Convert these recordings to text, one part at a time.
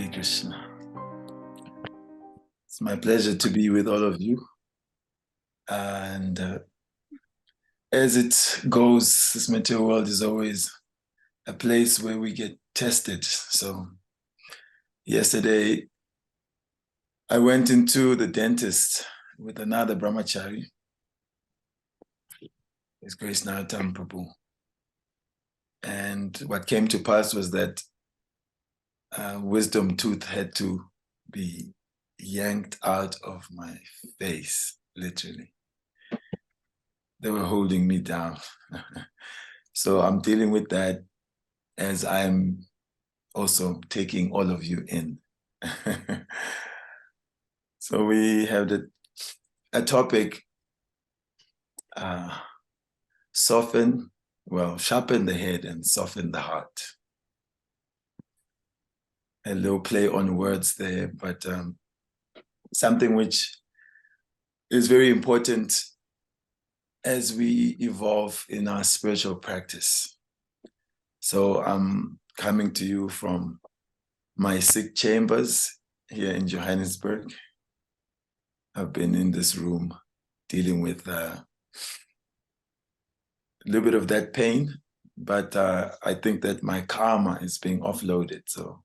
Hare Krishna. It's my pleasure to be with all of you. And as it goes, this material world is always a place where we get tested. So yesterday, I went into the dentist with another brahmachari. His Grace Narottam Prabhu. And what came to pass was that wisdom tooth had to be yanked out of my face, literally. They were holding me down. So I'm dealing with that as I'm also taking all of you in. So we have a topic, sharpen the head and soften the heart. A little play on words there, but something which is very important as we evolve in our spiritual practice. So I'm coming to you from my sick chambers here in Johannesburg. I've been in this room dealing with a little bit of that pain, but I think that my karma is being offloaded, so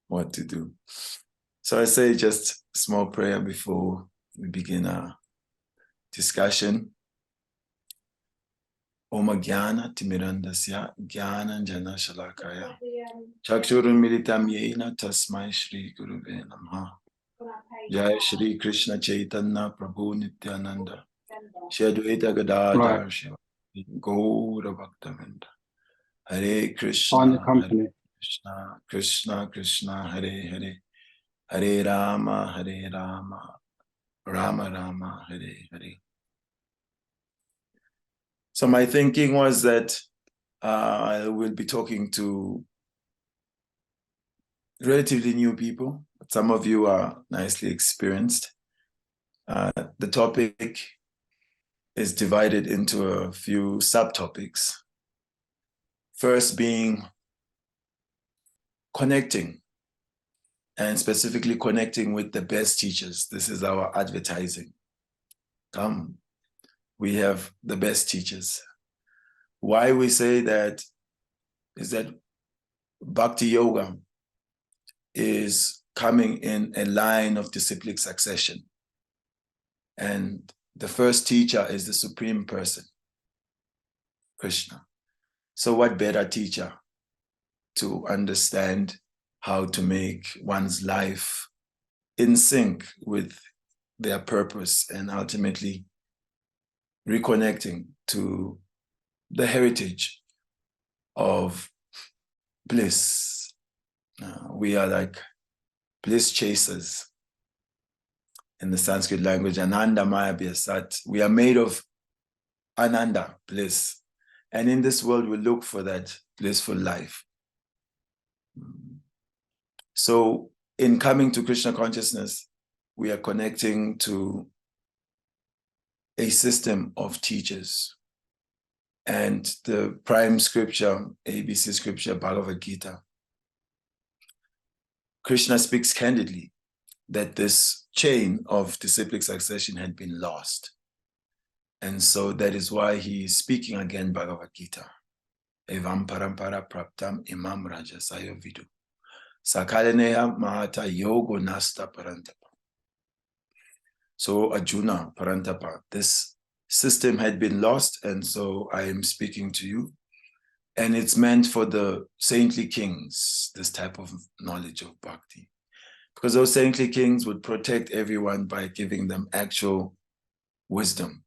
what to do. So I say just a small prayer before we begin our discussion. Om Jnana Timirandasya Jnana Jana Shalakaya Chakshurun Militam Yena Tasmai Shri Guruve Namaha Jai Shri Krishna Chaitanya Prabhu Nityananda Shri Advaita Gadadhar Shiva Gaura Bhaktavinda Hare Krishna Hare Krishna Krishna Krishna Hare Hare Hare Rama Rama Rama Hare Hare. So my thinking was that I will be talking to relatively new people. Some of you are nicely experienced. The topic is divided into a few subtopics. First being connecting, and specifically connecting with the best teachers. This is our advertising. Come, we have the best teachers. Why we say that is that Bhakti Yoga is coming in a line of disciplic succession. And the first teacher is the Supreme Person, Krishna. So what better teacher to understand how to make one's life in sync with their purpose and ultimately reconnecting to the heritage of bliss. We are like bliss chasers in the Sanskrit language, Ananda Maya Vyasat. We are made of Ananda, bliss. And in this world, we look for that blissful life. So in coming to Krishna consciousness, we are connecting to a system of teachers. And the prime scripture, ABC scripture, Bhagavad Gita, Krishna speaks candidly that this chain of disciplic succession had been lost. And so that is why he is speaking again Bhagavad Gita. Evam parampara praptam imam rajasayo vidu. Sakaleneha mahata yogo nasta parantapa. So Arjuna parantapa, this system had been lost, and so I am speaking to you. And it's meant for the saintly kings, this type of knowledge of bhakti. Because those saintly kings would protect everyone by giving them actual wisdom.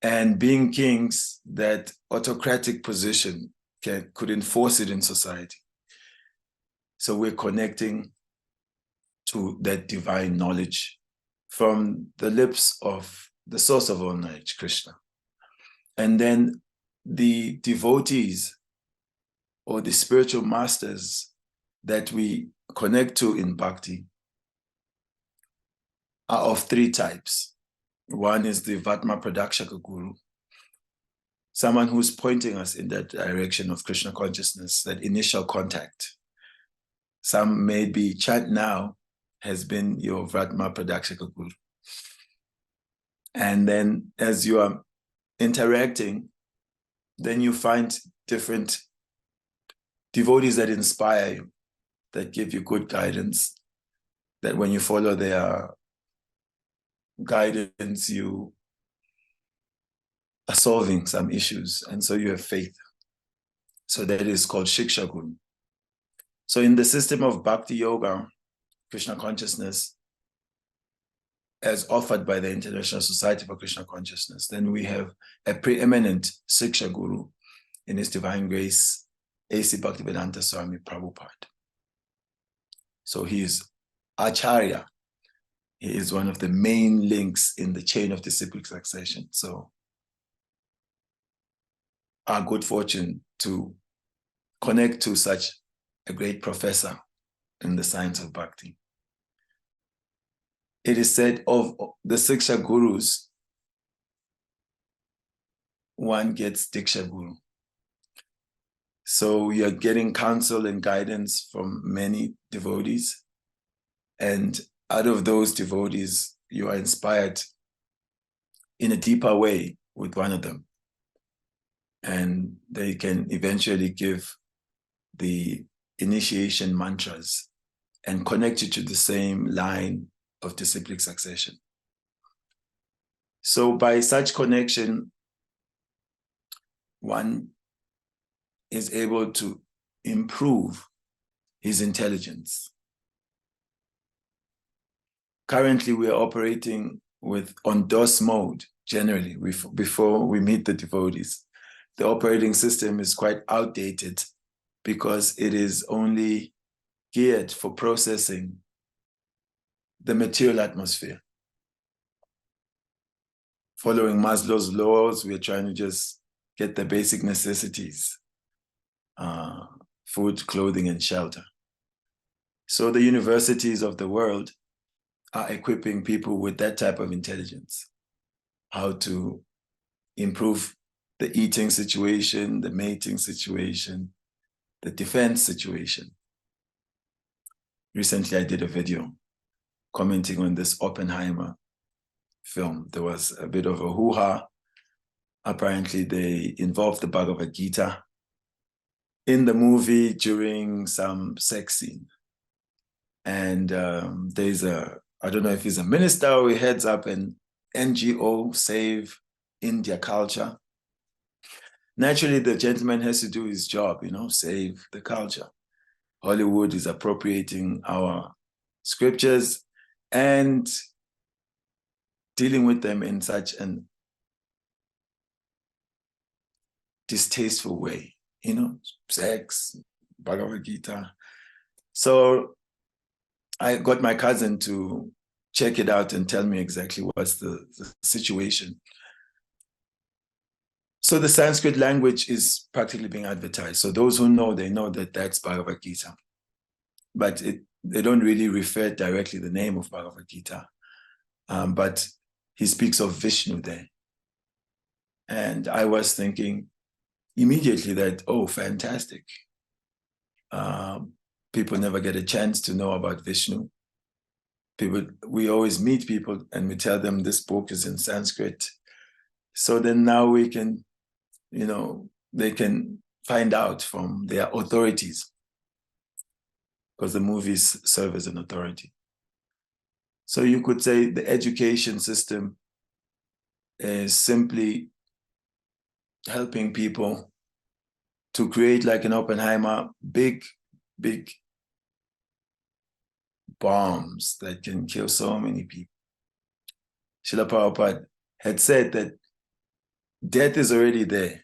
And being kings, that autocratic position could enforce it in society. So we're connecting to that divine knowledge from the lips of the source of all knowledge, Krishna. And then the devotees or the spiritual masters that we connect to in bhakti are of three types. One is the Vatma Pradakshaka Guru, someone who's pointing us in that direction of Krishna consciousness, that initial contact. Some maybe Chant Now has been your Vratma Pradakshika Guru. And then as you are interacting, then you find different devotees that inspire you, that give you good guidance, that when you follow their guidance, you are solving some issues. And so you have faith. So that is called Shiksha Guru. So in the system of Bhakti Yoga, Krishna consciousness, as offered by the International Society for Krishna Consciousness, then we have a preeminent Shiksha Guru in His Divine Grace, A.C. Bhaktivedanta Swami Prabhupada. So he is Acharya. He is one of the main links in the chain of disciplic succession. So our good fortune to connect to such a great professor in the science of bhakti. It is said of the Siksha Gurus, one gets Diksha Guru. So you're getting counsel and guidance from many devotees. And out of those devotees, you are inspired in a deeper way with one of them. And they can eventually give the initiation mantras and connect you to the same line of disciplic succession. So by such connection, one is able to improve his intelligence. Currently, we are operating on DOS mode, generally, before we meet the devotees. The operating system is quite outdated because it is only geared for processing the material atmosphere. Following Maslow's laws, we are trying to just get the basic necessities, food, clothing, and shelter. So the universities of the world are equipping people with that type of intelligence, how to improve the eating situation, the mating situation, the defense situation. Recently, I did a video commenting on this Oppenheimer film. There was a bit of a hoo-ha. Apparently, they involved the Bhagavad Gita in the movie during some sex scene. And there's I don't know if he's a minister or he heads up an NGO, Save India Culture. Naturally, the gentleman has to do his job, save the culture. Hollywood is appropriating our scriptures and dealing with them in such an distasteful way, sex, Bhagavad Gita. So I got my cousin to check it out and tell me exactly what's the situation. So the Sanskrit language is practically being advertised. So those who know, they know that that's Bhagavad Gita. But they don't really refer directly the name of Bhagavad Gita. But he speaks of Vishnu there. And I was thinking immediately that, oh, fantastic. People never get a chance to know about Vishnu. We always meet people and we tell them this book is in Sanskrit. So then now we can, they can find out from their authorities, because the movies serve as an authority. So you could say the education system is simply helping people to create, like an Oppenheimer, big bombs that can kill so many people. Srila Prabhupada had said that death is already there.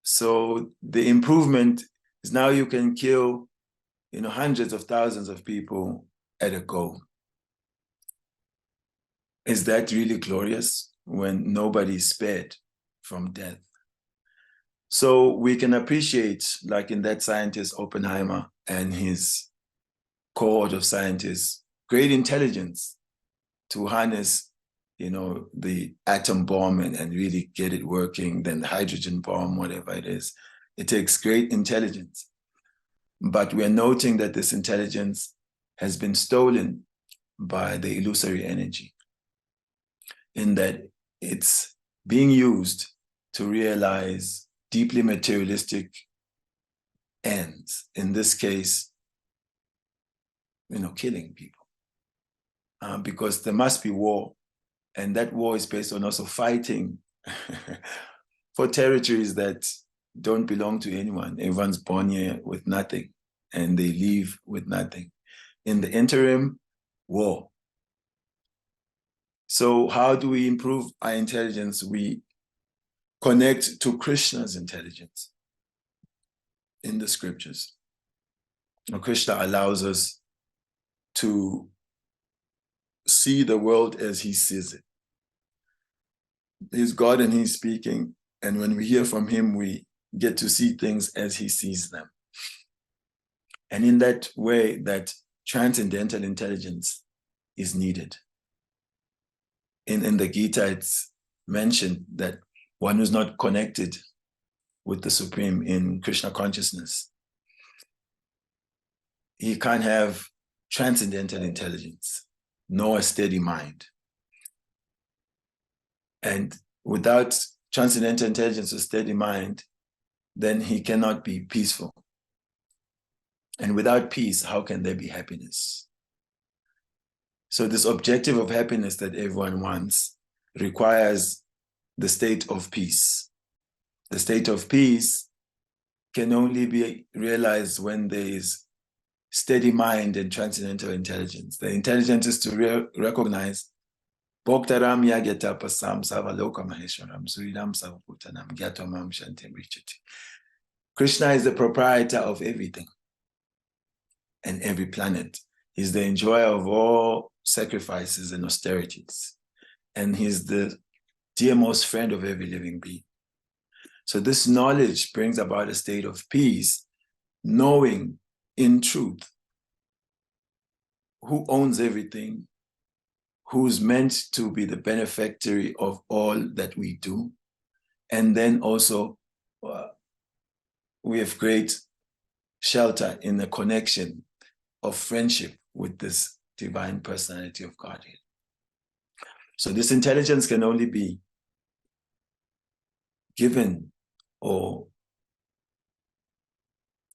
So the improvement is now you can kill, hundreds of thousands of people at a go. Is that really glorious when nobody is spared from death? So we can appreciate, like in that scientist Oppenheimer and his cohort of scientists, great intelligence to harness, the atom bomb and really get it working, then the hydrogen bomb, whatever it is. It takes great intelligence. But we're noting that this intelligence has been stolen by the illusory energy, in that it's being used to realize deeply materialistic ends. In this case, killing people. Because there must be war, and that war is based on also fighting for territories that don't belong to anyone. Everyone's born here with nothing, and they leave with nothing. In the interim, war. So how do we improve our intelligence? We connect to Krishna's intelligence in the scriptures. Now, Krishna allows us to see the world as he sees it. He's God and he's speaking. And when we hear from him, we get to see things as he sees them. And in that way, that transcendental intelligence is needed. In the Gita, it's mentioned that one who's not connected with the Supreme in Krishna consciousness, he can't have transcendental intelligence, nor a steady mind. And without transcendental intelligence or steady mind, then he cannot be peaceful. And without peace, how can there be happiness? So this objective of happiness that everyone wants requires the state of peace. The state of peace can only be realized when there is steady mind and transcendental intelligence. The intelligence is to recognize Bhoktaram Yageta Pasam Savaloka Maheshwaram Suridam Savaputanam Gyatomam Shantim Richati. Krishna is the proprietor of everything and every planet. He's the enjoyer of all sacrifices and austerities. And he's the dearmost friend of every living being. So this knowledge brings about a state of peace, knowing in truth who owns everything, who's meant to be the benefactor of all that we do. And then also we have great shelter in the connection of friendship with this divine personality of Godhead. So this intelligence can only be given or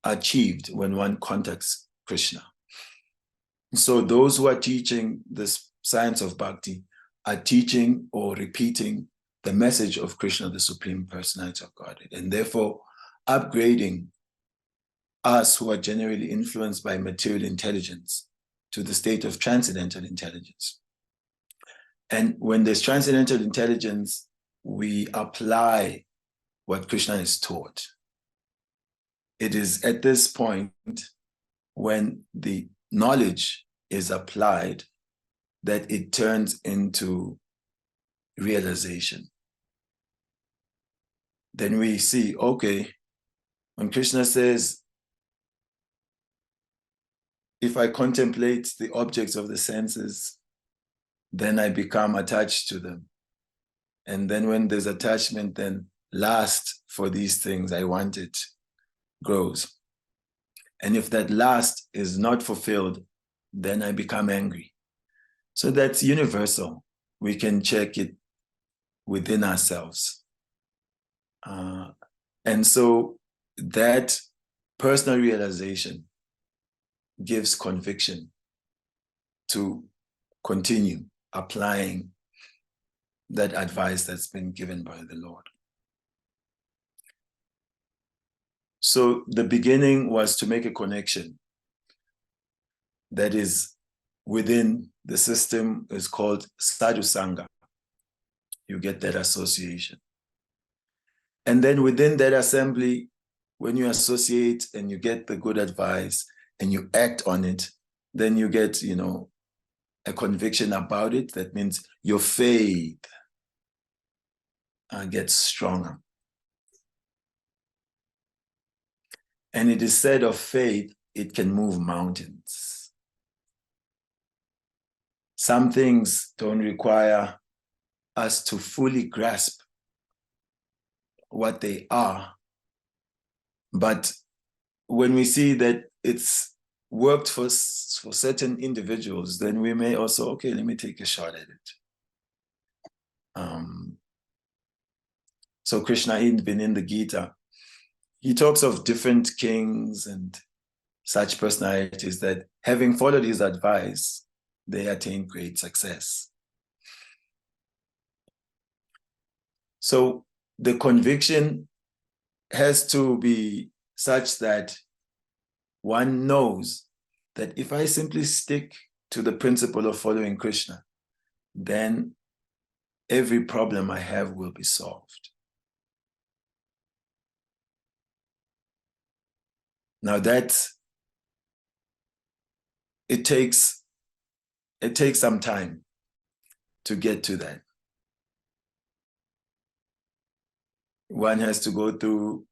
achieved when one contacts Krishna. So those who are teaching this science of bhakti are teaching or repeating the message of Krishna, the Supreme Personality of Godhead, and therefore upgrading us who are generally influenced by material intelligence to the state of transcendental intelligence. And when there's transcendental intelligence, we apply what Krishna is taught. It is at this point when the knowledge is applied that it turns into realization. Then we see, okay, when Krishna says, if I contemplate the objects of the senses, then I become attached to them. And then when there's attachment, then lust for these things I want it grows. And if that lust is not fulfilled, then I become angry. So that's universal. We can check it within ourselves. And so that personal realization gives conviction to continue applying that advice that's been given by the Lord. So the beginning was to make a connection that is within the system is called Sadhu Sangha. You get that association. And then within that assembly, when you associate and you get the good advice and you act on it, then you get, a conviction about it. That means your faith gets stronger. And it is said of faith, it can move mountains. Some things don't require us to fully grasp what they are. But when we see that it's worked for certain individuals, then we may also, okay, let me take a shot at it. So Krishna, even in the Gita, he talks of different kings and such personalities that, having followed his advice, they attained great success. So the conviction has to be such that one knows that if I simply stick to the principle of following Krishna, then every problem I have will be solved. Now it takes some time to get to that. One has to go through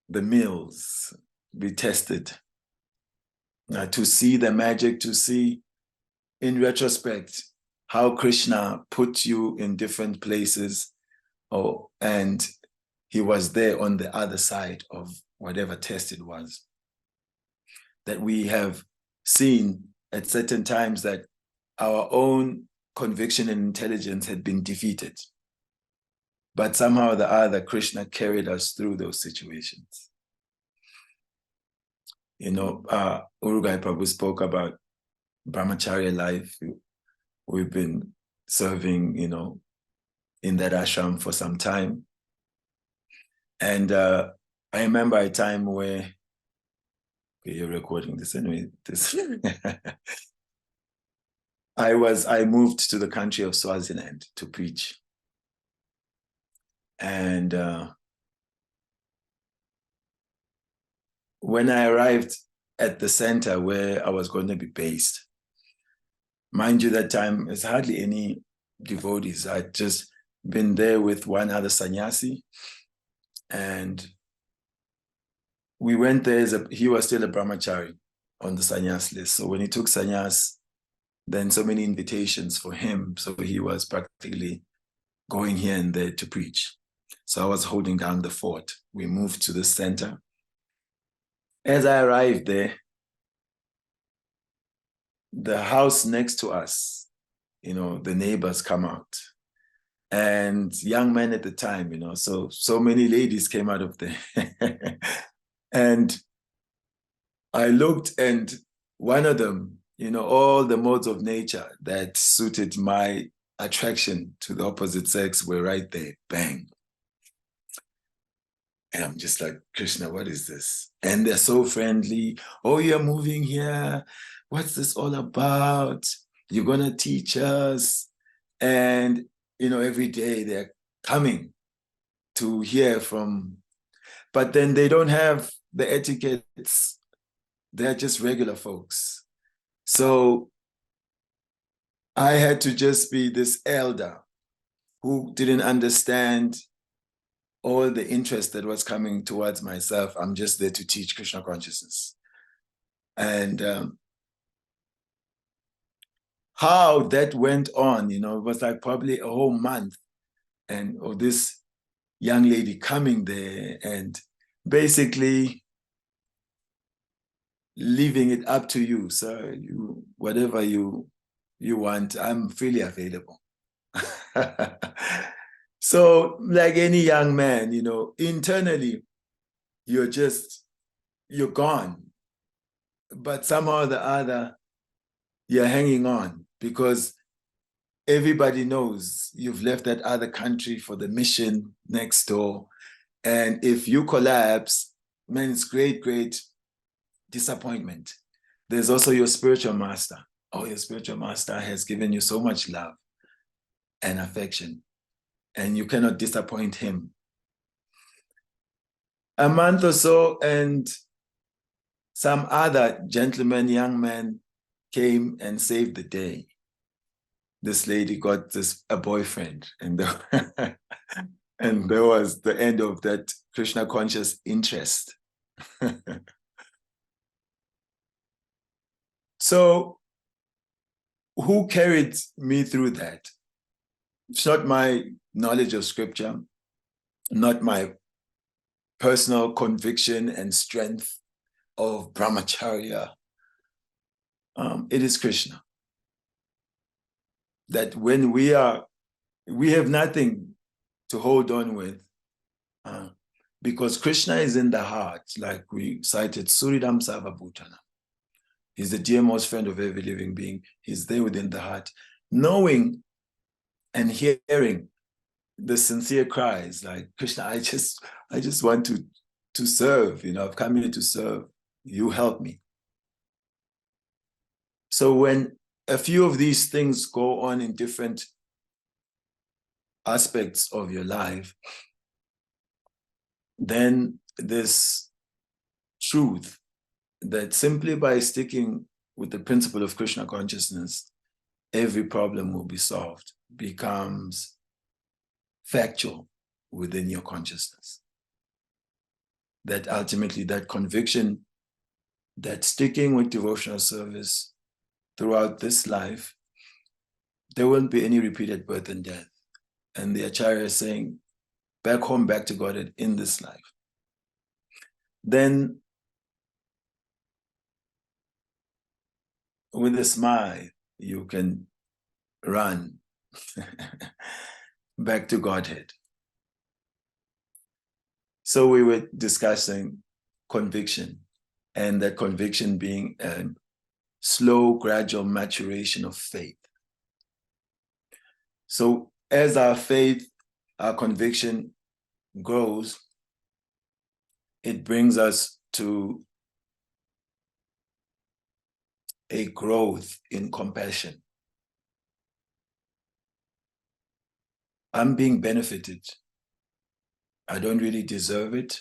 the mills, be tested, to see the magic, to see in retrospect how Krishna put you in different places, and he was there on the other side of whatever test it was. That we have seen at certain times that our own conviction and intelligence had been defeated. But somehow or the other, Krishna carried us through those situations. Urugai Prabhu spoke about brahmacharya life. We've been serving, in that ashram for some time. And I remember a time where, okay, you're recording this anyway. I moved to the country of Swaziland to preach. And when I arrived at the center where I was going to be based, mind you, that time there's hardly any devotees. I'd just been there with one other sannyasi, and we went there he was still a brahmachari on the sannyas list. So when he took sannyas, then so many invitations for him. So he was practically going here and there to preach. So I was holding down the fort. We moved to the center. As I arrived there, the house next to us, the neighbors come out. And young men at the time, so many ladies came out of there. And I looked, and one of them, all the modes of nature that suited my attraction to the opposite sex were right there, bang. And I'm just like, Krishna, what is this? And they're so friendly. Oh, you're moving here. What's this all about? You're going to teach us. And, every day they're coming to hear from, but then they don't have the etiquettes. They're just regular folks. So I had to just be this elder who didn't understand all the interest that was coming towards myself. I'm just there to teach Krishna consciousness. And how that went on, it was like probably a whole month, and this young lady coming there and basically leaving it up to you. So whatever you want, I'm freely available. So like any young man, internally, you're gone. But somehow or the other, you're hanging on because everybody knows you've left that other country for the mission next door. And if you collapse, man, it's great, great disappointment. There's also your spiritual master. Oh, your spiritual master has given you so much love and affection, and you cannot disappoint him. A month or so, and some other gentleman, young man, came and saved the day. This lady got a boyfriend, and and there was the end of that Krishna conscious interest. So who carried me through that? It's not my knowledge of scripture, not my personal conviction and strength of brahmacharya, it is Krishna. That when we have nothing to hold on with, because Krishna is in the heart, like we cited Suridam Sarvabhutana. He's the dearmost friend of every living being. He's there within the heart, knowing and hearing the sincere cries like, Krishna, I just want to serve, I've come here to serve. You help me. So when a few of these things go on in different aspects of your life, then this truth that simply by sticking with the principle of Krishna consciousness, every problem will be solved, becomes factual within your consciousness. That ultimately, that conviction that sticking with devotional service throughout this life, there won't be any repeated birth and death. And the Acharya is saying, back home, back to Godhead in this life. Then, with a smile, you can run back to Godhead. So we were discussing conviction, and that conviction being a slow, gradual maturation of faith. So as our faith, our conviction grows, it brings us to a growth in compassion. I'm being benefited. I don't really deserve it,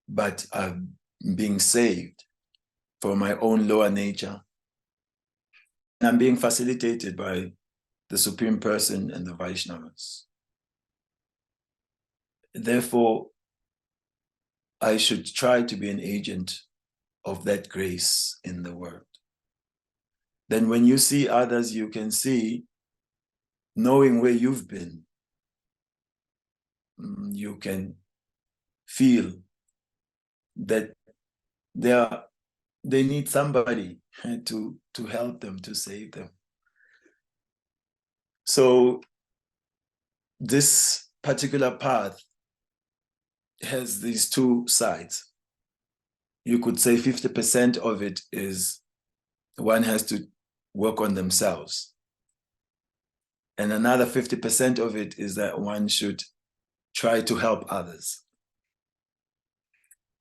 but I'm being saved from my own lower nature. And I'm being facilitated by the Supreme Person and the Vaishnavas. Therefore, I should try to be an agent of that grace in the world. Then when you see others, you can see, knowing where you've been, you can feel that they need somebody to help them, to save them. So this particular path has these two sides. You could say 50% of it is one has to work on themselves. And another 50% of it is that one should try to help others.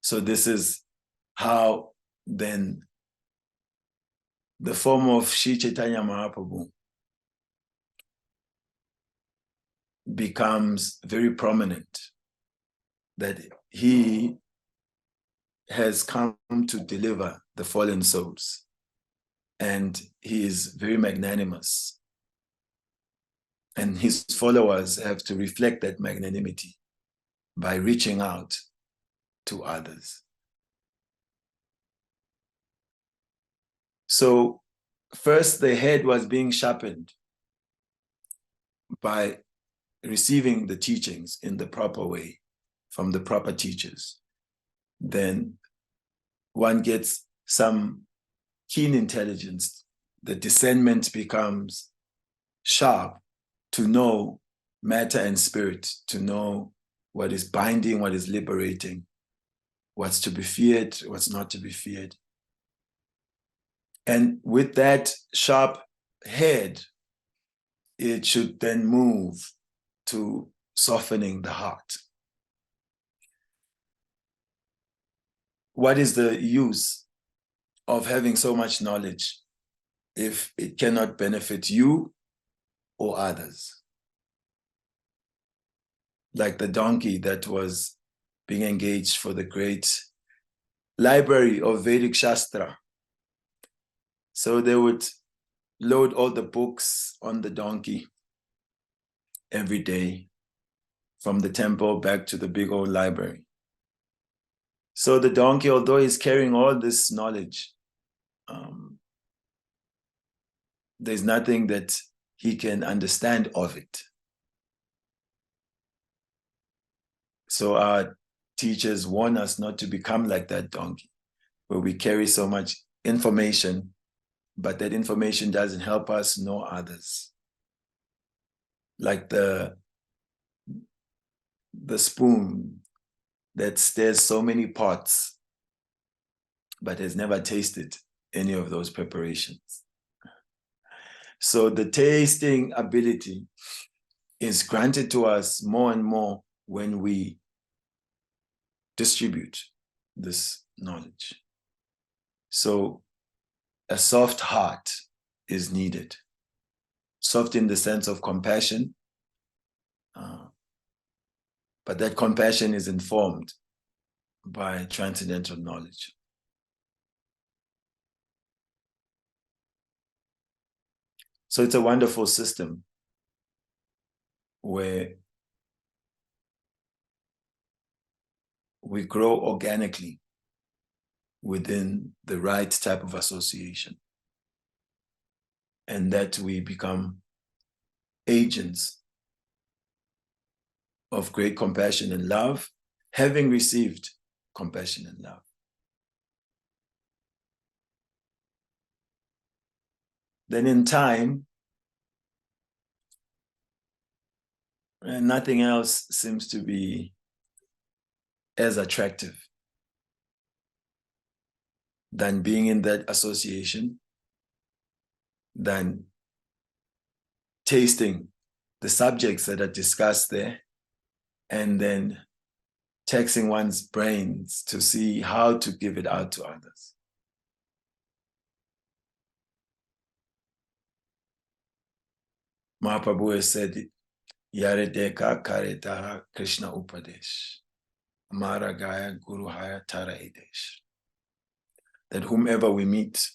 So this is how then the form of Sri Chaitanya Mahaprabhu becomes very prominent, that he has come to deliver the fallen souls, and he is very magnanimous. And his followers have to reflect that magnanimity by reaching out to others. So first, the head was being sharpened by receiving the teachings in the proper way from the proper teachers. Then one gets some keen intelligence. The discernment becomes sharp to know matter and spirit, to know what is binding, what is liberating, what's to be feared, what's not to be feared. And with that sharp head, it should then move to softening the heart. What is the use of having so much knowledge if it cannot benefit you or others? Like the donkey that was being engaged for the great library of Vedic Shastra. So they would load all the books on the donkey every day from the temple back to the big old library. So the donkey, although he's carrying all this knowledge, there's nothing that he can understand of it. So our teachers warn us not to become like that donkey, where we carry so much information, but that information doesn't help us nor others. Like the spoon that stirs so many pots, but has never tasted any of those preparations. So the tasting ability is granted to us more and more when we distribute this knowledge. So a soft heart is needed. Soft in the sense of compassion, but that compassion is informed by transcendental knowledge. So it's a wonderful system where we grow organically within the right type of association, and that we become agents of great compassion and love, having received compassion and love. Then in time, nothing else seems to be as attractive than being in that association, than tasting the subjects that are discussed there, and then taxing one's brains to see how to give it out to others. Mahaprabhu has said, Yaredeka kareta Krishna upadesh, maragaya guruhaya tara edesh. That whomever we meet,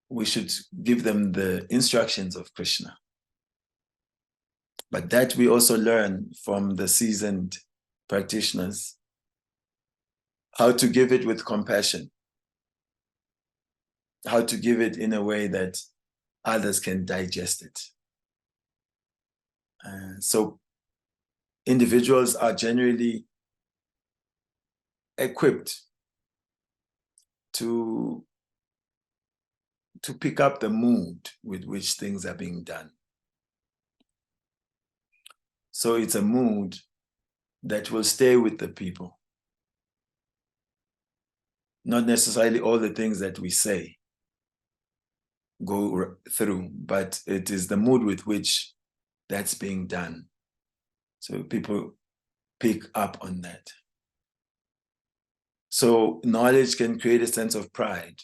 we should give them the instructions of Krishna. But that we also learn from the seasoned practitioners, how to give it with compassion, how to give it in a way that others can digest it. So individuals are generally equipped to pick up the mood with which things are being done. So it's a mood that will stay with the people. Not necessarily all the things that we say go through, but it is the mood with which that's being done. So people pick up on that. So knowledge can create a sense of pride,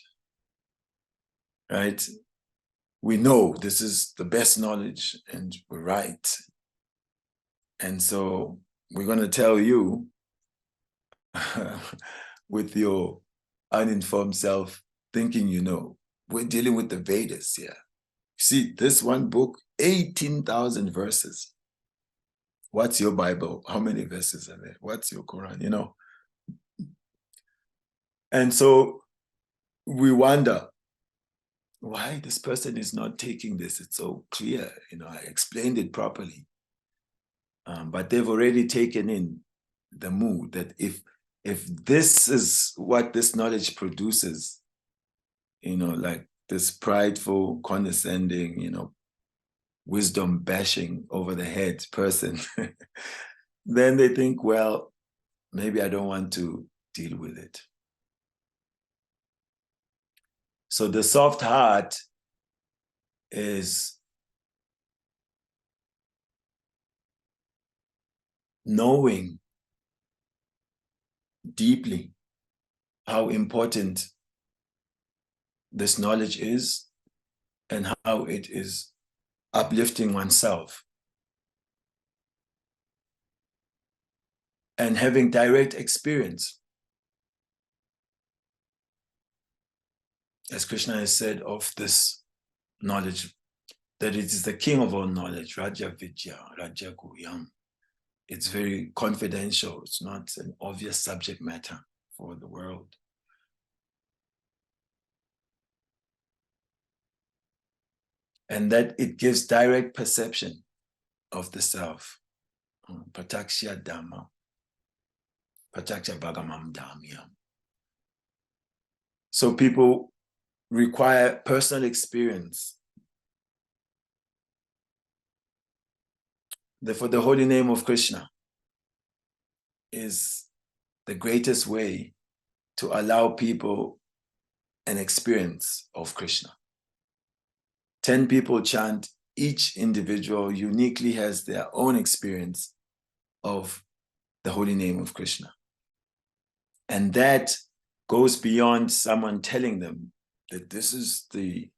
right? We know this is the best knowledge and we're right. And so we're going to tell you with your uninformed self thinking, you know, we're dealing with the Vedas here. See, this one book, 18,000 verses. What's your Bible? How many verses are there? What's your Quran? You know? And so we wonder why this person is not taking this. It's so clear. You know, I explained it properly. But they've already taken in the mood that if this is what this knowledge produces, you know, like this prideful, condescending, you know, wisdom bashing over the head person, then they think, well, maybe I don't want to deal with it. So the soft heart is knowing deeply how important this knowledge is and how it is uplifting oneself, and having direct experience, as Krishna has said of this knowledge, that it is the king of all knowledge, Raja Vidya, Raja Guhyam. It's very confidential. It's not an obvious subject matter for the world. And that it gives direct perception of the self. Prataksha Dhamma, Prataksha Bhagamam Dhamyam. So people require personal experience. Therefore, the holy name of Krishna is the greatest way to allow people an experience of Krishna. 10 people chant, each individual uniquely has their own experience of the holy name of Krishna. And that goes beyond someone telling them that this is the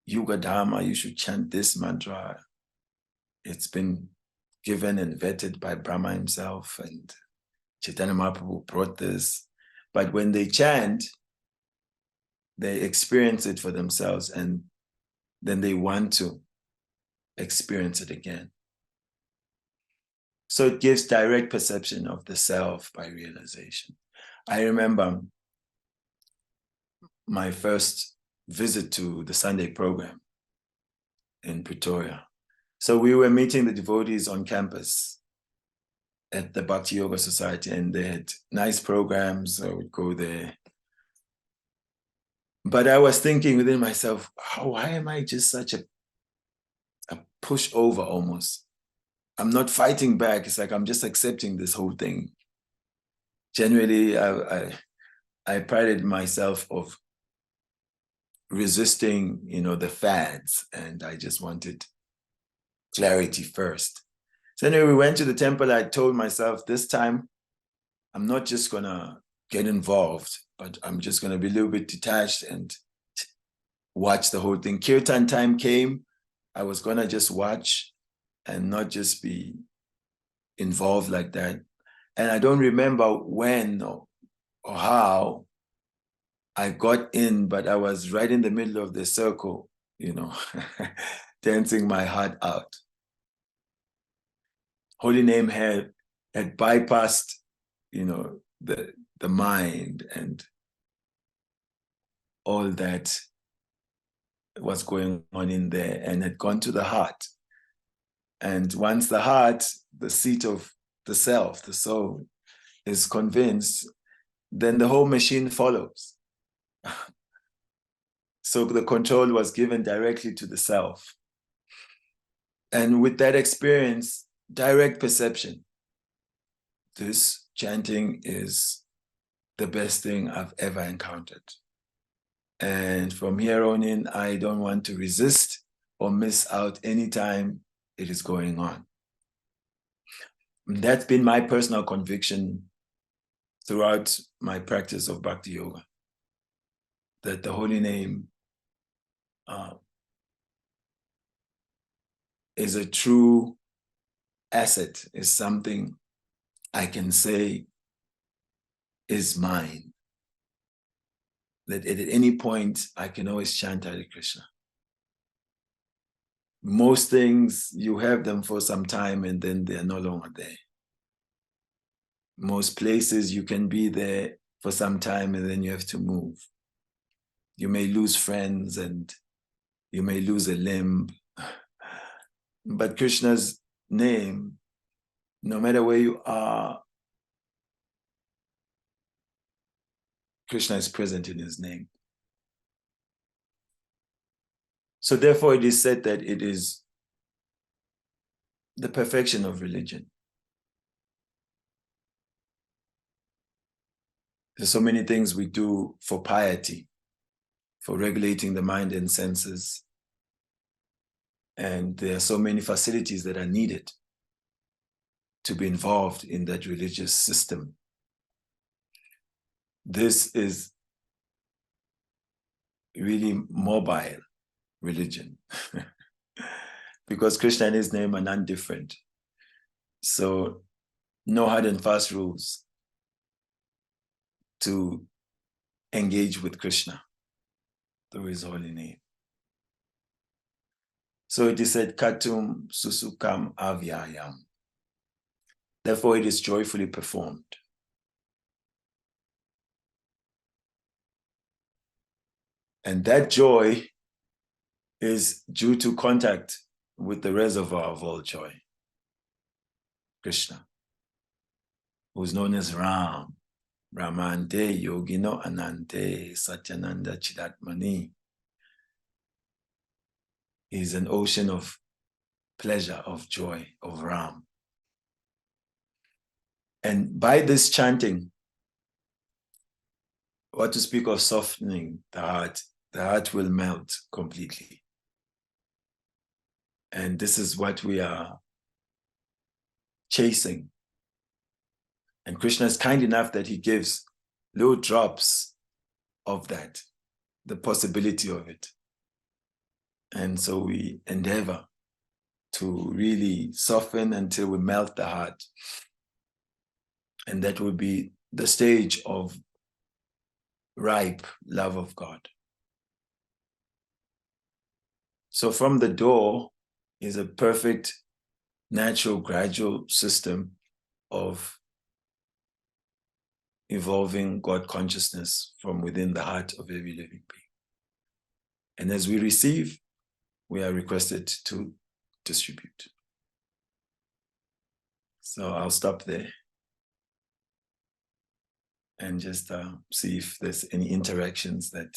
Yuga Dharma, you should chant this mantra. It's been given and vetted by Brahma himself, and Chaitanya Mahaprabhu brought this. But when they chant, they experience it for themselves, and then they want to experience it again. So it gives direct perception of the self by realization. I remember my first visit to the Sunday program in Pretoria. So we were meeting the devotees on campus at the Bhakti Yoga Society, and they had nice programs. So I would go there. But I was thinking within myself, why am I just such a pushover almost? I'm not fighting back. It's like I'm just accepting this whole thing. Generally, I prided myself of resisting, the fads, and I just wanted clarity first. So anyway, we went to the temple. I told myself this time, I'm not just gonna get involved, but I'm just gonna be a little bit detached and watch the whole thing. Kirtan time came, I was gonna just watch and not just be involved like that. And I don't remember when or how I got in, but I was right in the middle of the circle, dancing my heart out. Holy name had bypassed, the mind and all that was going on in there, and had gone to the heart. And once the heart, the seat of the self, the soul, is convinced, then the whole machine follows. So the control was given directly to the self. And with that experience, direct perception, this chanting is the best thing I've ever encountered. And from here on in, I don't want to resist or miss out anytime it is going on. That's been my personal conviction throughout my practice of Bhakti Yoga, that the holy name is a true asset, is something I can say is mine. That at any point, I can always chant Hare Krishna. Most things, you have them for some time and then they're no longer there. Most places, you can be there for some time and then you have to move. You may lose friends and you may lose a limb. But Krishna's name, no matter where you are, Krishna is present in his name. So therefore it is said that it is the perfection of religion. There's so many things we do for piety, for regulating the mind and senses. And there are so many facilities that are needed to be involved in that religious system. This is really mobile religion because Krishna and his name are non-different. So no hard and fast rules to engage with Krishna through his holy name. So it is said, Katum susukam avyayam. Therefore it is joyfully performed. And that joy is due to contact with the reservoir of all joy. Krishna, who's known as Ram, Ramante Yogino Anante Satyananda Chidatmani. He's an ocean of pleasure, of joy, of Ram. And by this chanting, what to speak of softening the heart will melt completely. And this is what we are chasing. And Krishna is kind enough that he gives little drops of that, the possibility of it. And so we endeavor to really soften until we melt the heart. And that will be the stage of ripe love of God. So from the door is a perfect, natural, gradual system of evolving God consciousness from within the heart of every living being. And as we receive, we are requested to distribute. So I'll stop there and just see if there's any interactions that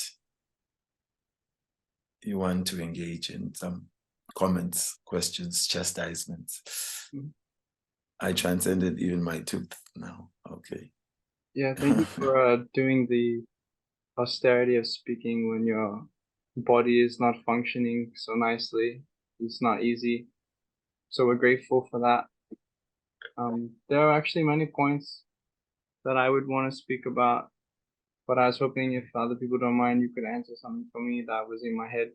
you want to engage in, some comments, questions, chastisements. Mm-hmm. I transcended even my tooth now. Okay. Yeah, thank you for doing the austerity of speaking when your body is not functioning so nicely. It's not easy. So we're grateful for that. There are actually many points that I would want to speak about, but I was hoping if other people don't mind, you could answer something for me that was in my head.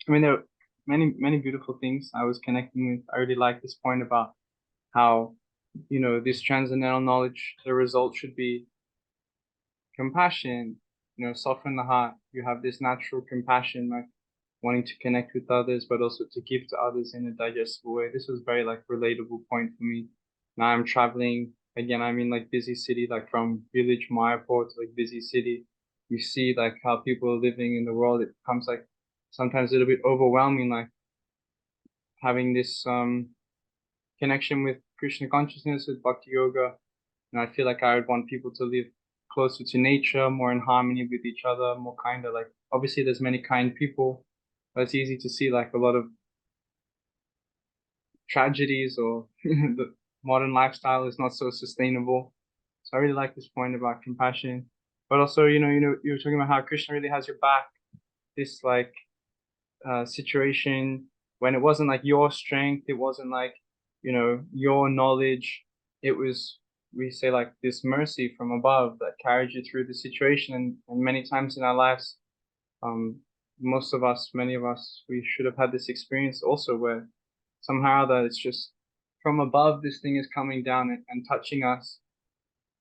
I mean, there are many, many beautiful things I was connecting with. I really like this point about how, you know, this transcendental knowledge, the result should be compassion, you know, soften the heart. You have this natural compassion, like wanting to connect with others, but also to give to others in a digestible way. This was very like relatable point for me. Now I'm traveling again. I'm in like busy city, like from village Mayapur to like busy city. You see like how people are living in the world. It becomes like sometimes a little bit overwhelming, like having this connection with Krishna consciousness, with bhakti yoga. And I feel like I would want people to live closer to nature, more in harmony with each other, more kind of like, obviously there's many kind people, but it's easy to see like a lot of tragedies, or the modern lifestyle is not so sustainable. So I really like this point about compassion, but also, you were talking about how Krishna really has your back. This like situation when it wasn't like your strength, it wasn't like, your knowledge, it was, we say, like this mercy from above that carried you through the situation. And many times in our lives, many of us, we should have had this experience also where somehow that it's just from above, this thing is coming down and touching us.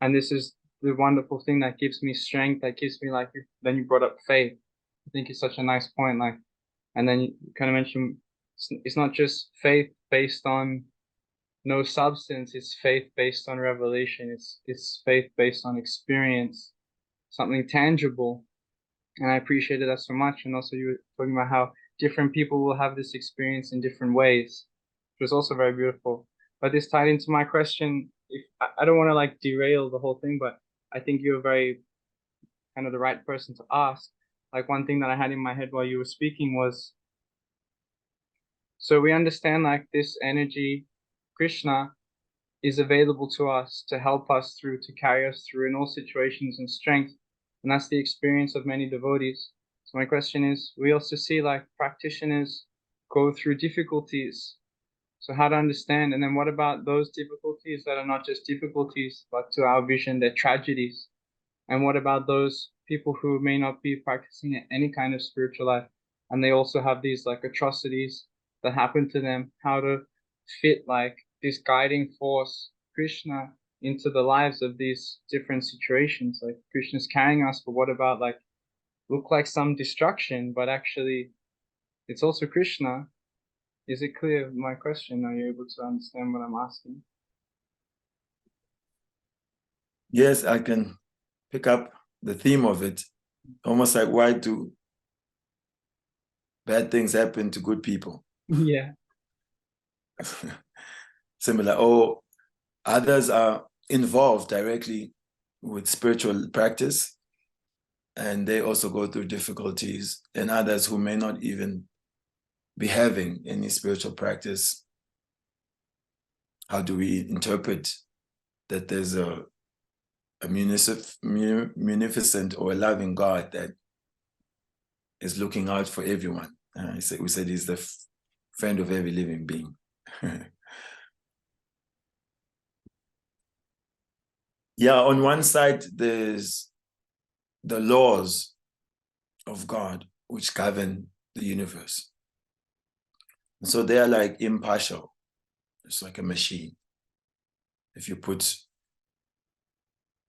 And this is the wonderful thing that gives me strength, that gives me, like, then you brought up faith. I think it's such a nice point. Like, and then you kind of mentioned it's not just faith based on no substance, it's faith based on revelation, it's faith based on experience, something tangible. And I appreciated that so much. And also you were talking about how different people will have this experience in different ways, which was also very beautiful. But this tied into my question. If I don't want to like derail the whole thing, but I think you're very kind of the right person to ask. Like, one thing that I had in my head while you were speaking was, so we understand like this energy, Krishna, is available to us to help us through, to carry us through in all situations and strength. And that's the experience of many devotees. So my question is, we also see like practitioners go through difficulties. So how to understand? And then what about those difficulties that are not just difficulties, but to our vision, they're tragedies? And what about those people who may not be practicing any kind of spiritual life, and they also have these like atrocities that happen to them? How to fit like this guiding force, Krishna, into the lives of these different situations? Like, Krishna's carrying us, but what about like look like some destruction, but actually it's also Krishna? Is it clear, my question? Are you able to understand what I'm asking? Yes, I can pick up the theme of it. Almost like, why do bad things happen to good people? Yeah. Similar. Oh, Others are involved directly with spiritual practice, and they also go through difficulties. And others who may not even be having any spiritual practice, how do we interpret that there's a munificent or a loving God that is looking out for everyone? We said he's the friend of every living being. Yeah, on one side, there's the laws of God which govern the universe. And so they are like impartial. It's like a machine. If you put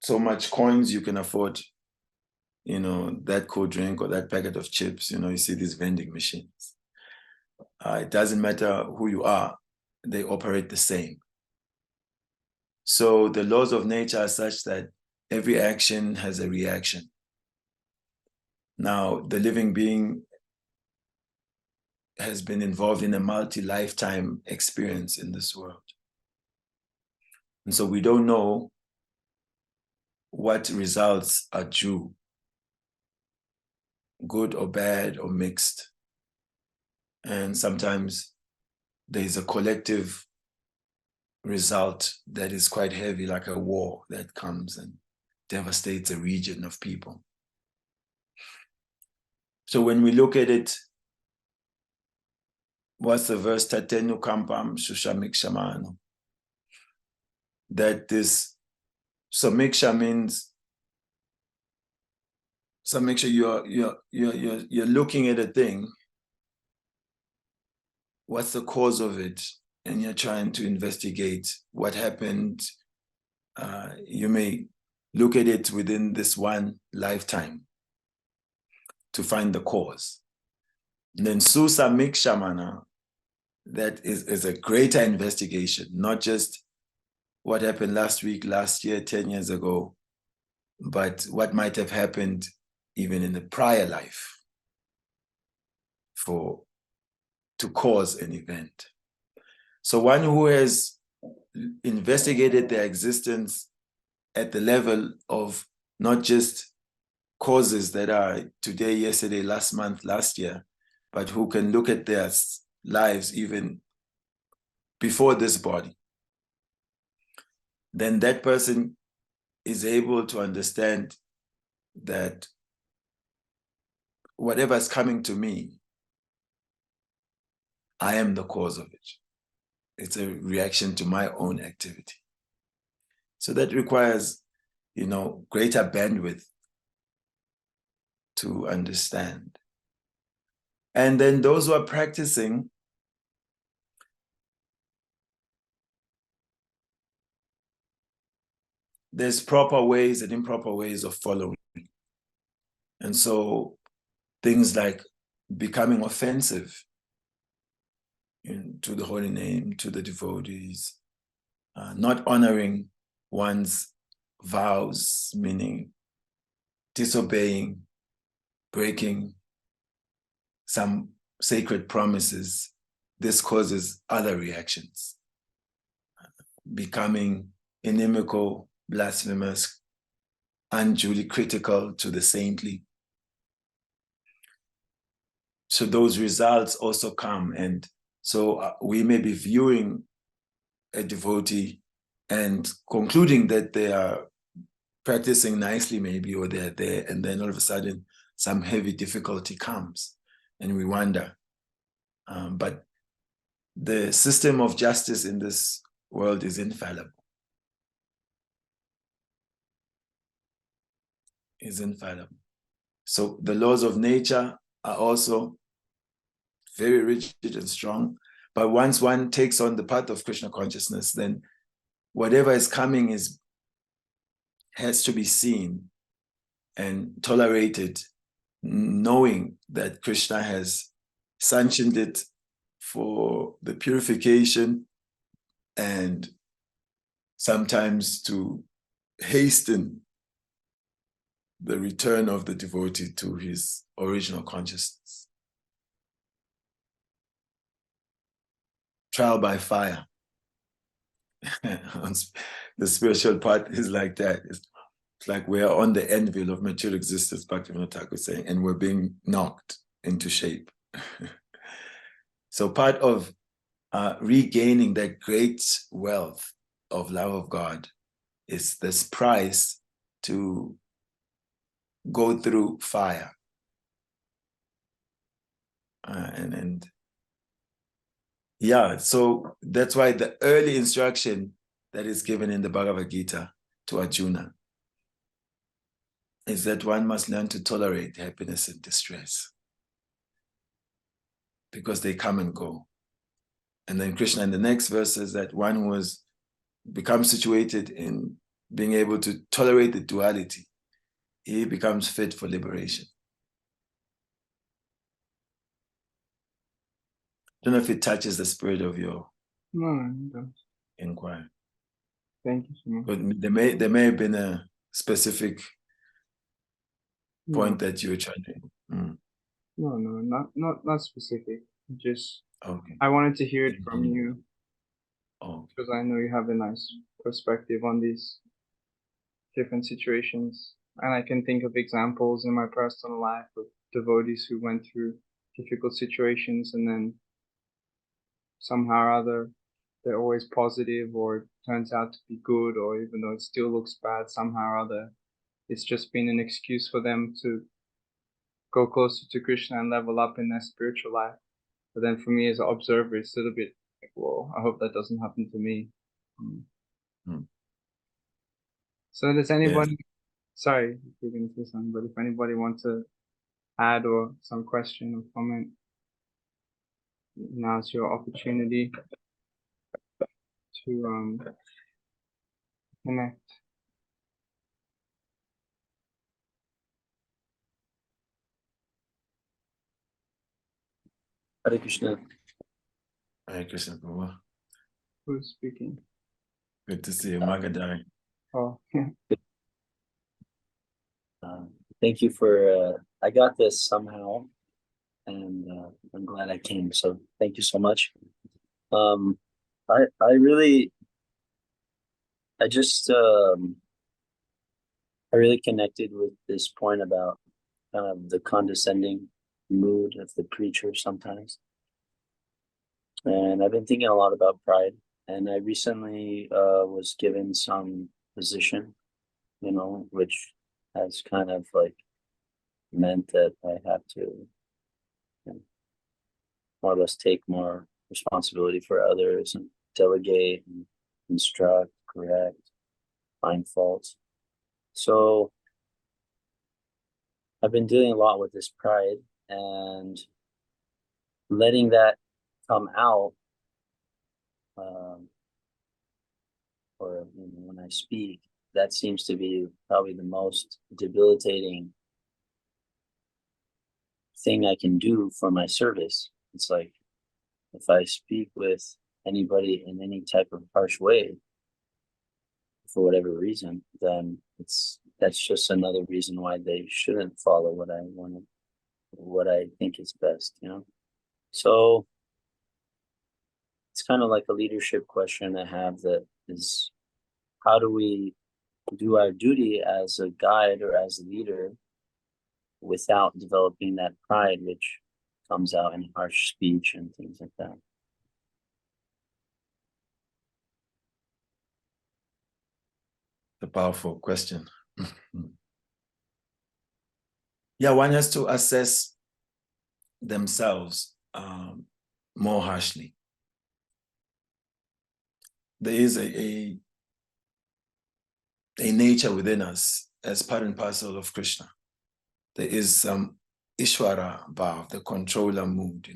so much coins, you can afford, that cold drink or that packet of chips. You see these vending machines. It doesn't matter who you are, they operate the same. So the laws of nature are such that every action has a reaction. Now, the living being has been involved in a multi-lifetime experience in this world. And so we don't know what results are due, good or bad or mixed. And sometimes there's a collective result that is quite heavy, like a war that comes and devastates a region of people. So when we look at it, what's the verse? Tatenu kampam shushamik. That this samiksha means samiksha, you're looking at a thing. What's the cause of it? And you're trying to investigate what happened. You may look at it within this one lifetime to find the cause. And then Susa Mikshamana, that is a greater investigation, not just what happened last week, last year, 10 years ago, but what might have happened even in the prior life to cause an event. So one who has investigated their existence at the level of not just causes that are today, yesterday, last month, last year, but who can look at their lives even before this body, then that person is able to understand that whatever is coming to me, I am the cause of it. It's a reaction to my own activity. So that requires, greater bandwidth to understand. And then those who are practicing, there's proper ways and improper ways of following. And so things like becoming offensive to the holy name, to the devotees, not honoring one's vows, meaning disobeying, breaking some sacred promises, this causes other reactions. Becoming inimical, blasphemous, unduly critical to the saintly. So those results also come. And so we may be viewing a devotee and concluding that they are practicing nicely maybe, or they're there, and then all of a sudden some heavy difficulty comes and we wonder. But the system of justice in this world is infallible. Is infallible. So the laws of nature are also very rigid and strong. But once one takes on the path of Krishna consciousness, then whatever is coming has to be seen and tolerated, knowing that Krishna has sanctioned it for the purification and sometimes to hasten the return of the devotee to his original consciousness. Trial by fire. The spiritual part is like that. It's like we're on the anvil of material existence, Bhaktivinoda Thakur was saying, and we're being knocked into shape. So part of regaining that great wealth of love of God is this price to go through fire. And yeah, so that's why the early instruction that is given in the Bhagavad Gita to Arjuna is that one must learn to tolerate happiness and distress because they come and go. And then Krishna in the next verse says that one who has become situated in being able to tolerate the duality, he becomes fit for liberation. I don't know if it touches the spirit of your inquiry. Thank you so much. But there may have been a specific point that you were trying to. No, not specific. Just okay. I wanted to hear it from you. Oh. Because I know you have a nice perspective on these different situations. And I can think of examples in my personal life of devotees who went through difficult situations and then somehow or other they're always positive, or it turns out to be good, or even though it still looks bad, somehow or other it's just been an excuse for them to go closer to Krishna and level up in their spiritual life. But then for me as an observer, it's a little bit like, whoa, I hope that doesn't happen to me. So does anybody, sorry if you're going to say something, but if anybody wants to add or some question or comment, now's your opportunity to connect. Hare Krishna. Hare Krishna, Prabhu. Who's speaking? Good to see you, Magadari. Oh, yeah. Thank you for, I got this somehow, and I'm glad I came, so thank you so much. I really connected with this point about the condescending mood of the preacher sometimes. And I've been thinking a lot about pride, and I recently was given some position, which has kind of like meant that I have to more or less take more responsibility for others and delegate and instruct, correct, find faults. So I've been dealing a lot with this pride and letting that come out, or when I speak, that seems to be probably the most debilitating thing I can do for my service. It's like if I speak with anybody in any type of harsh way for whatever reason, then that's just another reason why they shouldn't follow what I want, what I think is best, So it's kind of like a leadership question I have, that is, how do we do our duty as a guide or as a leader without developing that pride, which comes out in harsh speech and things like that? A powerful question. Yeah, one has to assess themselves more harshly. There is a nature within us as part and parcel of Krishna. There is some Ishvara bhav, the controller mood,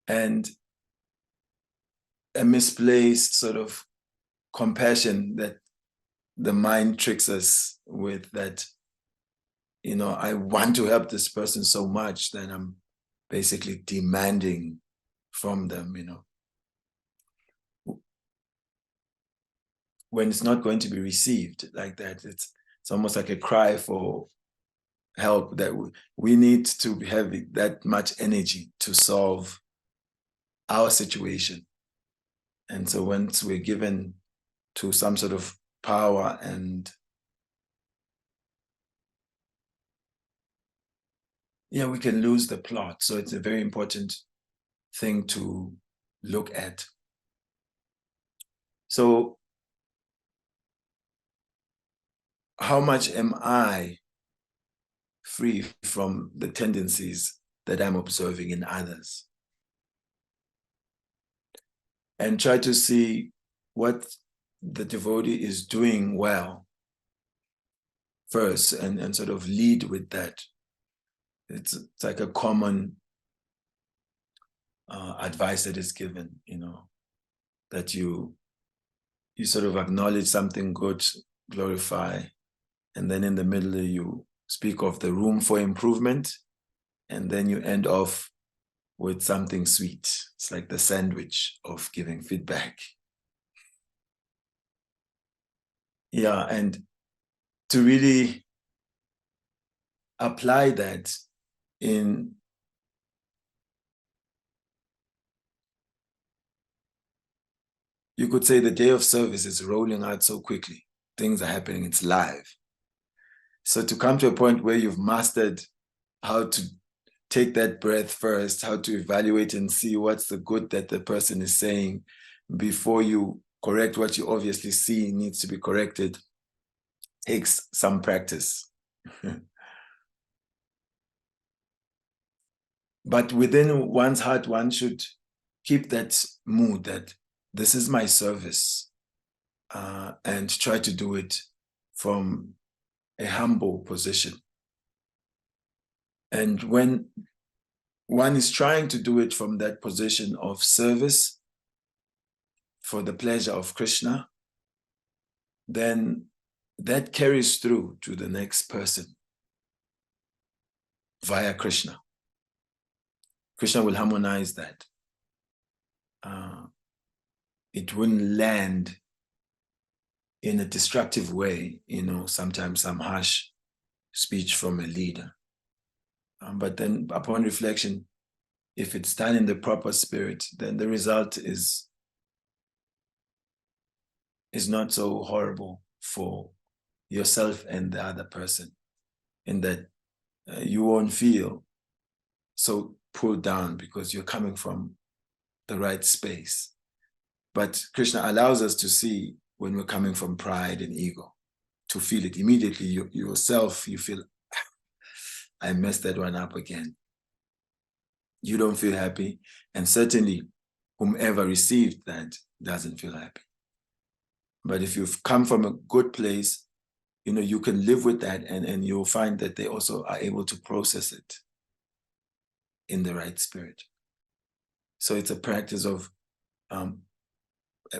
and a misplaced sort of compassion that the mind tricks us with, that, I want to help this person so much that I'm basically demanding from them, When it's not going to be received like that, it's almost like a cry for help, that we need to have that much energy to solve our situation. And so once we're given to some sort of power and we can lose the plot. So it's a very important thing to look at. So how much am I free from the tendencies that I'm observing in others? And try to see what the devotee is doing well first, and sort of lead with that. It's like a common advice that is given, that you sort of acknowledge something good, glorify, and then in the middle you speak of the room for improvement, and then you end off with something sweet. It's like the sandwich of giving feedback. Yeah, and to really apply that in you could say the day of service is rolling out so quickly. Things are happening, it's live. So to come to a point where you've mastered how to take that breath first, how to evaluate and see what's the good that the person is saying before you correct what you obviously see needs to be corrected, takes some practice. But within one's heart, one should keep that mood that this is my service, and try to do it from a humble position. And when one is trying to do it from that position of service for the pleasure of Krishna, then that carries through to the next person via Krishna. Krishna will harmonize that. It wouldn't land in a destructive way, sometimes some harsh speech from a leader. But then upon reflection, if it's done in the proper spirit, then the result is not so horrible for yourself and the other person, in that you won't feel so pulled down because you're coming from the right space. But Krishna allows us to see when we're coming from pride and ego, to feel it immediately. Yourself, you feel, I messed that one up again. You don't feel happy, and certainly whomever received that doesn't feel happy. But if you've come from a good place, you can live with that, and you'll find that they also are able to process it in the right spirit. So it's a practice of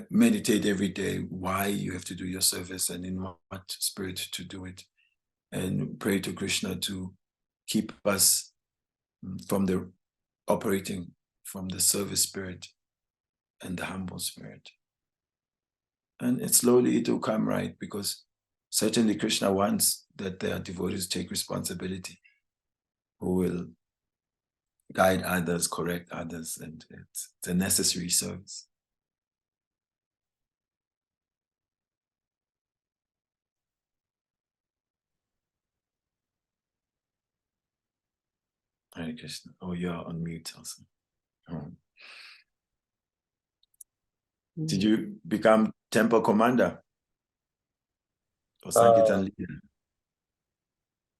meditate every day why you have to do your service and in what spirit to do it, and pray to Krishna to keep us from the operating from the service spirit and the humble spirit. And slowly it will come right, because certainly Krishna wants that their devotees take responsibility, who will guide others, correct others, and it's a necessary service. Hare Krishna. Oh, you're on mute also. Oh. Did you become temple commander or Sankirtan leader?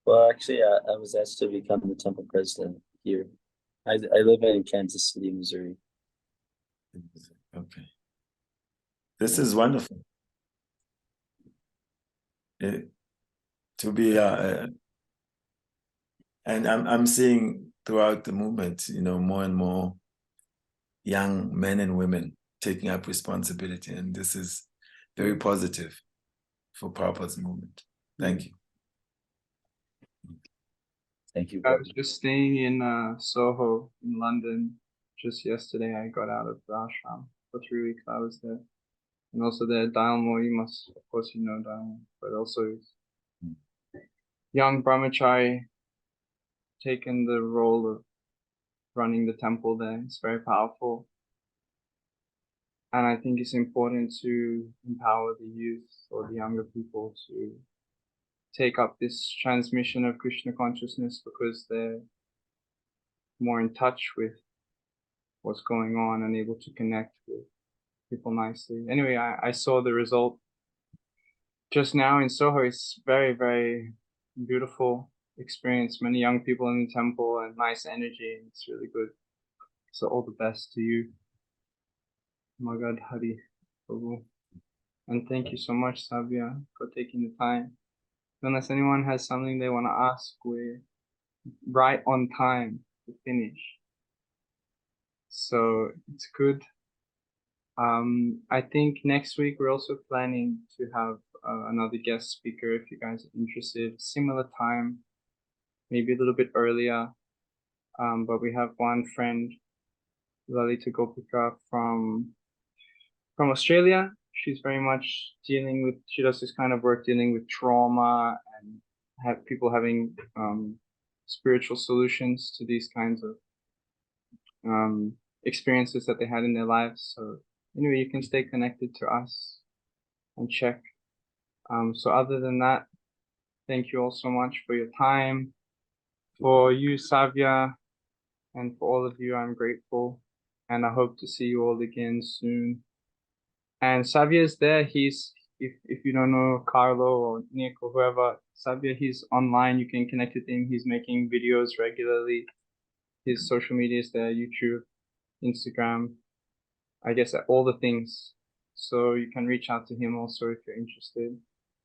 Well, actually, I was asked to become the temple president here. I live in Kansas City, Missouri. Okay. This is wonderful. To be and I'm seeing throughout the movement, more and more young men and women taking up responsibility, and this is very positive for Prabhupada's movement. Thank you. Thank you. I was just staying in Soho in London just yesterday. I got out of the ashram for 3 weeks. I was there. And also there, Dalmo, you must, of course, Dalmo, but also young brahmachari taken the role of running the temple there. It's very powerful. And I think it's important to empower the youth or the younger people to take up this transmission of Krishna consciousness, because they're more in touch with what's going on and able to connect with people nicely. Anyway, I saw the result just now in Soho. It's very, very beautiful experience. Many young people in the temple and nice energy. It's really good. So all the best to you. Magad Hari Prabhu. And thank you so much, Savya, for taking the time. Unless anyone has something they want to ask, we're right on time to finish. So it's good. I think next week we're also planning to have another guest speaker if you guys are interested. Similar time, maybe a little bit earlier. But we have one friend, Lalita Gopika from Australia. She's very much she does this kind of work dealing with trauma and have people having spiritual solutions to these kinds of experiences that they had in their lives. So anyway, you can stay connected to us and check. So other than that, thank you all so much for your time. For you, Savya, and for all of you, I'm grateful. And I hope to see you all again soon. And Savya is there. If you don't know Carlo or Nick or whoever, Savya, he's online. You can connect with him. He's making videos regularly. His social media is there, YouTube, Instagram, I guess all the things. So you can reach out to him also if you're interested.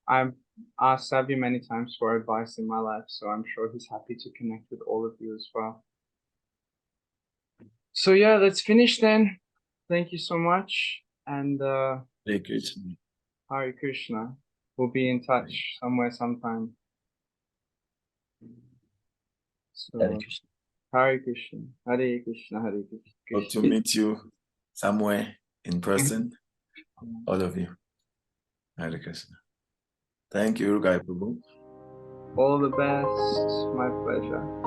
I've asked Savya many times for advice in my life, so I'm sure he's happy to connect with all of you as well. So yeah, let's finish then. Thank you so much. And Hare Krishna. Hare Krishna. We'll be in touch somewhere sometime. So, Hare Krishna. Hare Krishna. Hare Krishna. Hare Krishna. Hope to meet you somewhere in person, all of you. Hare Krishna. Thank you, Guy Prabhu. All the best. My pleasure.